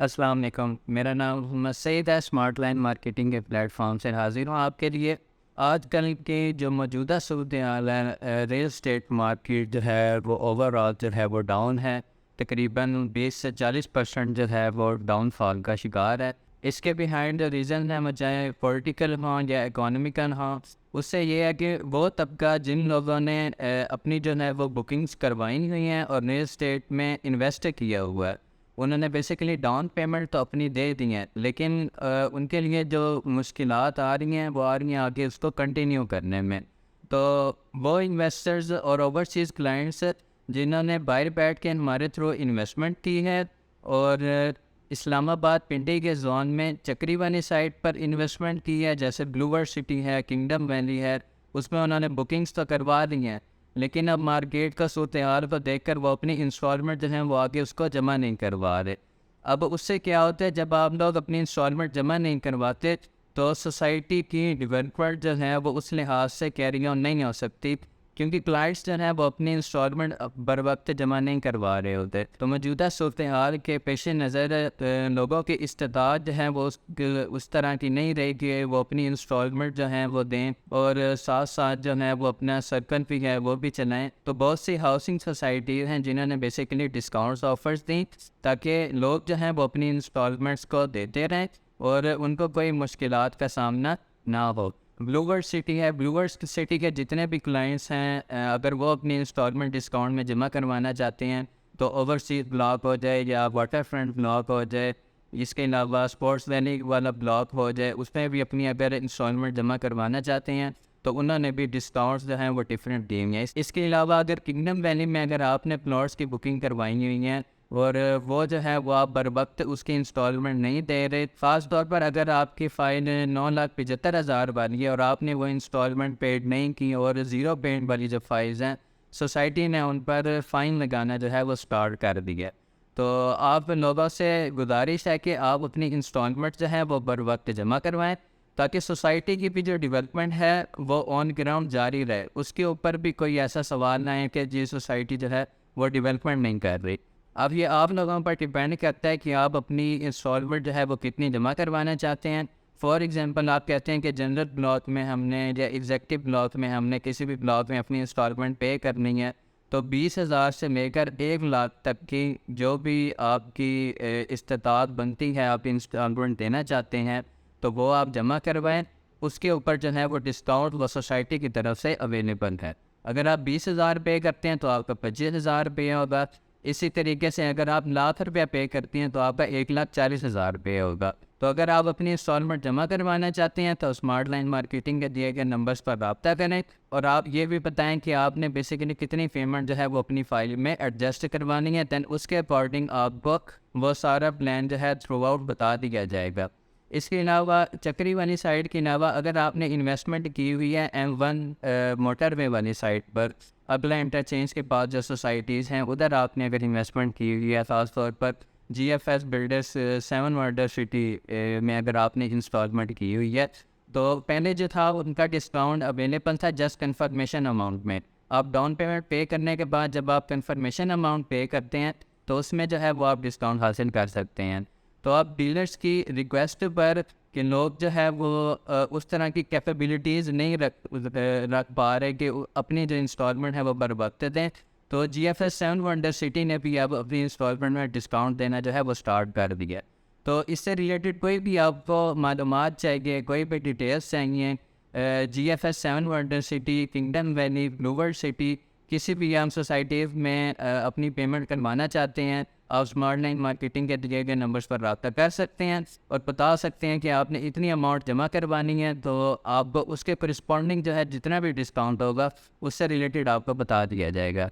अस्सलाम वालेकुम। मेरा नाम मोहम्मद सईद है। स्मार्ट लाइन मार्केटिंग के प्लेटफॉर्म से हाजिर हूँ आपके लिए। आजकल के जो मौजूदा सूरत हाल है, रियल स्टेट मार्केट जो है वो ओवरऑल जो है वो डाउन है। तकरीबन 20 से 40% जो है वो डाउनफॉल का शिकार है। इसके बिहाइंड रीज़न है, चाहे पॉलिटिकल हों या इकोनॉमिकल हों, उससे ये है कि वो तबका जिन लोगों ने अपनी जो है वो बुकिंग्स करवाई हुई हैं और रियल स्टेट में इन्वेस्ट किया हुआ है, उन्होंने बेसिकली डाउन पेमेंट तो अपनी दे दी हैं, लेकिन उनके लिए जो मुश्किलात आ रही हैं वो आ रही हैं आगे उसको कंटिन्यू करने में। तो वो इन्वेस्टर्स और ओवरसीज़ क्लाइंट्स जिन्होंने बाहर बैठ के हमारे थ्रू इन्वेस्टमेंट की है और इस्लामाबाद पिंडी के जोन में चक्री वाली साइट पर इन्वेस्टमेंट की है, जैसे ब्लूवर्ड सिटी है, किंगडम वैली है, उसमें उन्होंने बुकिंग्स तो करवा दी हैं, लेकिन अब मार्केट का सूरत हाल को देखकर वो अपनी इंस्टॉलमेंट जो है वो आगे उसको जमा नहीं करवा रहे। अब उससे क्या होता है, जब आप लोग अपनी इंस्टॉलमेंट जमा नहीं करवाते तो सोसाइटी की डेवलपमेंट जो है वो उस लिहाज से कैरी ऑन नहीं हो सकती, क्योंकि क्लाइंट्स जो है वो अपनी इंस्टॉलमेंट बर वक्त जमा नहीं करवा रहे होते। तो मौजूदा सूरत हाल के पेश नज़र लोगों की इस्तेताद जो है वो उस तरह की नहीं रही कि वो अपनी इंस्टॉलमेंट जो है वो दें और साथ साथ जो है वो अपना सर्कल भी है वो भी चलाएं। तो बहुत सी हाउसिंग सोसाइटीज़ हैं जिन्होंने बेसिकली डिस्काउंट्स ऑफर्स दी ताकि लोग जो हैं वो अपनी इंस्टॉलमेंट्स को देते रहें और उनको कोई मुश्किलात का सामना ना हो। ब्लूवर्ड सिटी है, ब्लूवर्ड सिटी के जितने भी क्लाइंट्स हैं, अगर वो अपनी इंस्टॉलमेंट डिस्काउंट में जमा करवाना चाहते हैं तो ओवरसीज ब्लॉक हो जाए या वाटर फ्रंट ब्लॉक हो जाए, इसके अलावा स्पोर्ट्स वैली वाला ब्लॉक हो जाए, उसमें भी अपनी अगर इंस्टॉलमेंट जमा करवाना चाहते हैं तो उन्होंने भी डिस्काउंट्स जो हैं वो डिफरेंट दिए हैं। इसके अलावा अगर किंगडम वैली में अगर आपने प्लॉट्स की बुकिंग करवाई हुई हैं और वो जो है वो आप बर वक्त उसकी इंस्टॉलमेंट नहीं दे रहे, ख़ास तौर पर अगर आपकी फ़ाइल 9,75,000 वाली है और आपने वो इंस्टॉलमेंट पेड नहीं की और ज़ीरो पेड वाली जो फाइल्स हैं, सोसाइटी ने उन पर फ़ाइन लगाना जो है वो स्टार्ट कर दिया। तो आप लोगों से गुजारिश है कि आप अपनी इंस्टॉलमेंट जो है वो बर वक्त जमा करवाएँ, ताकि सोसाइटी की भी जो डेवलपमेंट है वो ऑन ग्राउंड जारी रहे, उसके ऊपर भी कोई ऐसा सवाल ना है कि जी सोसाइटी जो है वो डेवलपमेंट नहीं कर रही। अब ये आप लोगों पर डिपेंड करता है कि आप अपनी इंस्टॉलमेंट जो है वो कितनी जमा करवाना चाहते हैं। फॉर एग्जांपल आप कहते हैं कि जनरल ब्लॉक में हमने या एग्जेक्टिव ब्लॉक में हमने किसी भी ब्लॉक में अपनी इंस्टॉलमेंट पे करनी है, तो 20,000 से लेकर 1 लाख तक की जो भी आपकी इस्तात बनती है, आप इंस्टॉलमेंट देना चाहते हैं तो वो आप जमा करवाएँ। उसके ऊपर जो है वो डिस्काउंट वो सोसाइटी की तरफ से अवेलेबल है। अगर आप 20,000 पे करते हैं तो आपका 25,000 रुपये होगा। इसी तरीके से अगर आप लाख रुपया पे करती हैं तो आपका 1,40,000 रुपये होगा। तो अगर आप अपनी इंस्टॉलमेंट जमा करवाना चाहते हैं तो स्मार्ट लाइन मार्केटिंग के दिए गए नंबर्स पर रब्ता करें और आप ये भी बताएं कि आपने बेसिकली कितनी पेमेंट जो है वो अपनी फाइल में एडजस्ट करवानी है। दैन उसके अकॉर्डिंग आपको वो सारा प्लान जो है थ्रू आउट बता दिया जाएगा। इसके अलावा चक्री वाली साइड के अलावा अगर आपने इन्वेस्टमेंट की हुई है M1 मोटरवे वाली साइड पर, अगला इंटरचेंज के पास जो सोसाइटीज़ हैं उधर आपने अगर इन्वेस्टमेंट की हुई है, ख़ास तौर पर GFS बिल्डर्स 7 मर्डर सिटी में अगर आपने इंस्टॉलमेंट की हुई है, तो पहले जो था उनका डिस्काउंट अवेलेबल था जस्ट कन्फर्मेशन अमाउंट में। आप डाउन पेमेंट पे करने के बाद जब आप कन्फर्मेशन अमाउंट पे करते हैं तो उसमें जो है वो आप डिस्काउंट हासिल कर सकते हैं। तो आप डीलर्स की रिक्वेस्ट पर कि लोग जो है वो उस तरह की कैपेबिलिटीज़ नहीं रख पा रहे कि अपनी जो इंस्टॉलमेंट है वो बर वक्त दें, तो GFS 7 वंडर सिटी ने भी अब अपनी इंस्टॉलमेंट में डिस्काउंट देना जो है वो स्टार्ट कर दिया। तो इससे रिलेटेड कोई भी आपको मालूमात चाहिए, कोई भी डिटेल्स चाहिए, GFS 7 wonder city, kingdom valley, boulevard city, किसी भी आम सोसाइटीज़ में अपनी पेमेंट करवाना चाहते हैं, आप स्मार्ट लाइन मार्केटिंग के दिए गए नंबर्स पर रब्ता कर सकते हैं और बता सकते हैं कि आपने इतनी अमाउंट जमा करवानी है, तो आपको उसके करस्पॉन्डिंग जो है जितना भी डिस्काउंट होगा उससे रिलेटेड आपको बता दिया जाएगा।